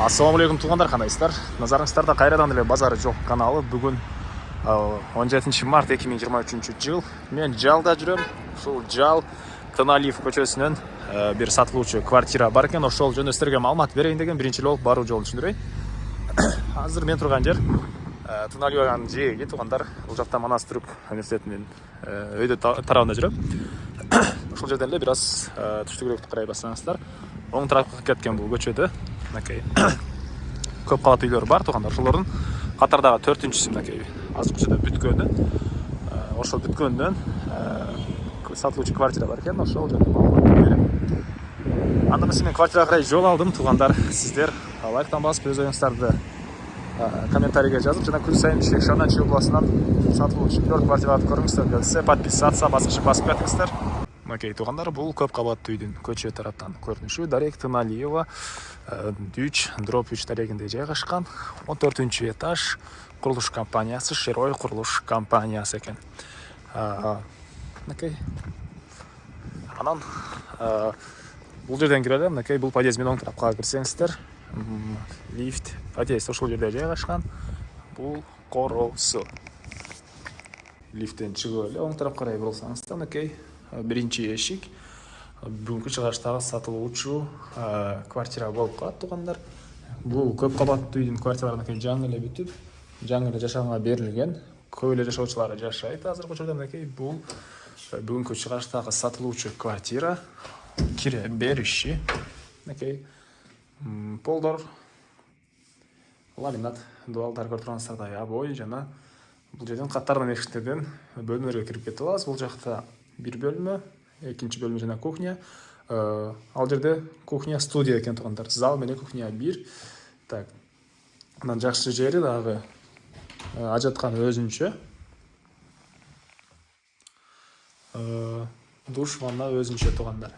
Ассалаумағалейкум туғандар, қандайсыздар? Назарыңыздарда қайрадан эле базары жоқ каналы. Бүгін 17 март 2023 жыл. Мен жалда жүрөм. Ушул жал Тыналиев көчөсүнөн бир сатылуучу квартира бар экен. Ошол жөнүндө сиздерге маалымат берейин деген биринчи болуп баруу жолун түшүндүрөйүн. Азыр мен турган жер Тыналиевдин жээги туғандар. Бул жакта Манас Түрк университетинин өйдө тарабында жүрөм. Ошол жерден эле бир аз түштүгүрөөктү карай бассаңыздар, оң тарапка кеткен бул көчөдө көп кабаттуу үйлөр бар туғандар. Ошолордун катардагы 4-чүсү мынакей азыр көчөдө бүткөнү. Ошол бүткөндөн сатылуучу квартира бар экен. Ошол жөнүндө маалымат берем. Анда мен квартирага карай жол алдым туғандар. Сиздер лайктан басып өз оюңуздарды комментарийге жазып, жана күн сайын Шекшандан Чүй областынан сатылуучу үйлөр квартираларды көрүңүздөр. Келсе подписаться баскычы басып кетиңиздер. Мынакей туғандар, бул көп кабаттуу үйдүн көчө тараптан көрүнүшү. Дарек Тыналиева 3/3 дарегинде жайгашкан. 14-чү этаж. Курулуш компаниясы Шерой курулуш компаниясы экен. Мынакей. Анан бул жерден киреле. Мынакей бул подъезд менен оң тарапка кирсеңиздер, лифт, подъезд ошол жерде жайгашкан. Бул короосу. Лифттен чыгып эле оң тарапка карай бурулсаңыздар, мынакей биринчи эшик. Бүгүнкү чыгарыштагы сатылуучу квартира болуп калат туғандар. Бул көп кабаттуу үйдүн квартиралары жаңы эле бүтүп, жаңы эле жашаганга берилген. Көп эле жашоочулар жашайт азыркы учурда. Мынакей бул бүгүнкү чыгарыштагы сатылуучу квартира. Кире бериши. Мынакей полдор, ламинат, дуалдар көрүп тургансыздардай обой жана бул жерден каттардан эшиктерден бөлмөлөргө кирип кетип алабыз. Бул жакта бир бөлмө, экинчи бөлмө жана кухня. Ал жерде кухня студия экен туғандар. Зал менен кухня бир. Так. Анан жакшы жери дагы ажаткан өзүнчө. Душ, ванна өзүнчө туғандар.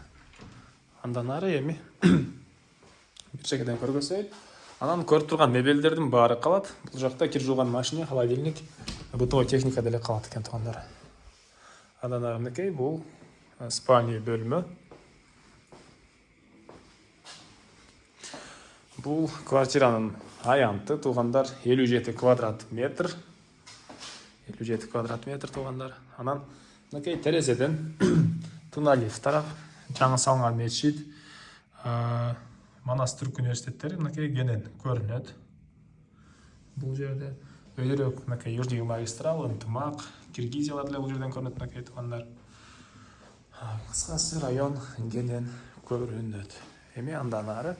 Андан ары эми бир чекеден көргөзөйт. Анан көрүп турган мебелдердин баары калат. Бул жакта кир жууган машина, холодильник, бытовой техника деле калат экен туғандар. Андан ары мынакей бул спальня бөлмө. Бул квартиранын аянты туғандар 57 квадрат метр. 57 квадрат метр туғандар. Анан мынакей терезеден Тыналиев тарап, жаңы салынган мечит, Манас Түрк университеттери мынакей кенен көрүнөт. Бул жерде өйдөрөөк мынакей Южный магистрал, ынтымак, Киргизиялар деле бул жерден көрүнөт мынакей туғандар. Кыскасы район кенен көрүнөт. Эми андан ары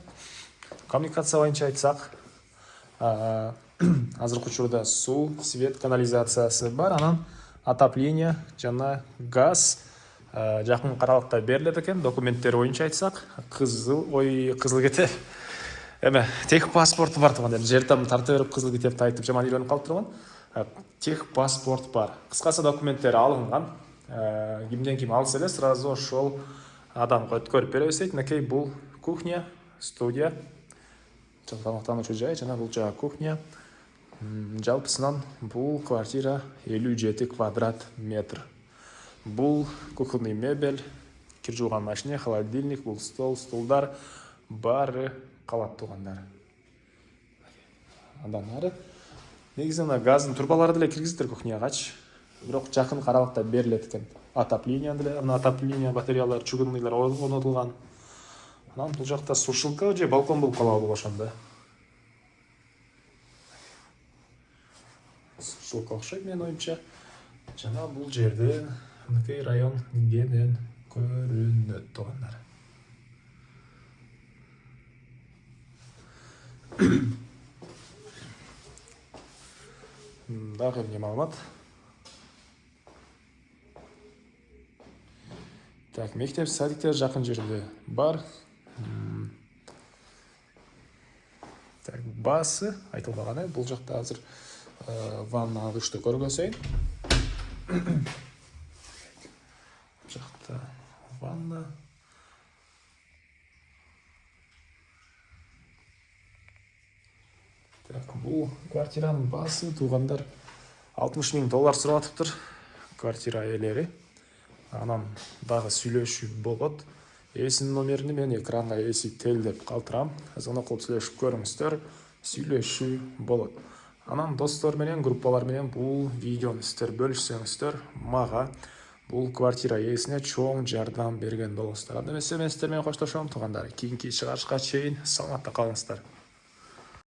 коммуникация боюнча айтсак, азыркы учурда суу, свет, канализациясы бар. Анан отопление жана газ жакын каралыкта берилет экен. Документтер боюнча айтсак, кызыл кетеп. Эме тех паспорту бар туган. Жер там тарта берип кызыл кетепти айтып жаман үйрөнүп калып турган. Тех паспорт бар. Кыскасы документтер алынган. Кимден ким алса эле сразу ошол адамга өткөрүп беребиз дейт. Мынакей бул кухня, студия, тамактануучу жай жана бул жагы кухня. Жалпысынан бул квартира 57 квадрат метр. Бул кухонный мебель, кир жууган машина, холодильник, бул стол, стулдар баары калат тугандар. Андан ары негизинен газдын турбалары деле киргиздир кухнягачы. Бирок жакын каралыкта берилет экен. Отопление деле, отопление батареялар, чугунныйлар орнотулган. Анан бул жакта сушилка же балкон болуп калабы ошондо. Сушилка окшойт менин оюмча. Жана бул жерде мынакей район кенен көрүнөт тугандар. Дагы эмне маалымат? Так, мектеп, садиктер жакын жерде бар. Так, басы айтылбаган. Бул жакта азыр ванна алышты көргөзөйүн. Жакта ванна. Так, бул квартиранын басы тугандар $60,000 сурап атыптыр квартира ээлери. Анан дагы сүйлөшүү болот. Ээсинин номерин мен экранга эсиктелдеп калтырам. Азгана кылып сүйлөшүп көрүңүздөр, сүйлөшүү болот. Анан достор менен, группалар менен бул видеону сиздер бөлүшсөңүздөр, мага бул квартира ээсине чоң жардам берген болосуздар. Анда эмесе мен сиздер менен коштошом туугандар. Кийинки чыгарышка чейин саламатта калыңыздар.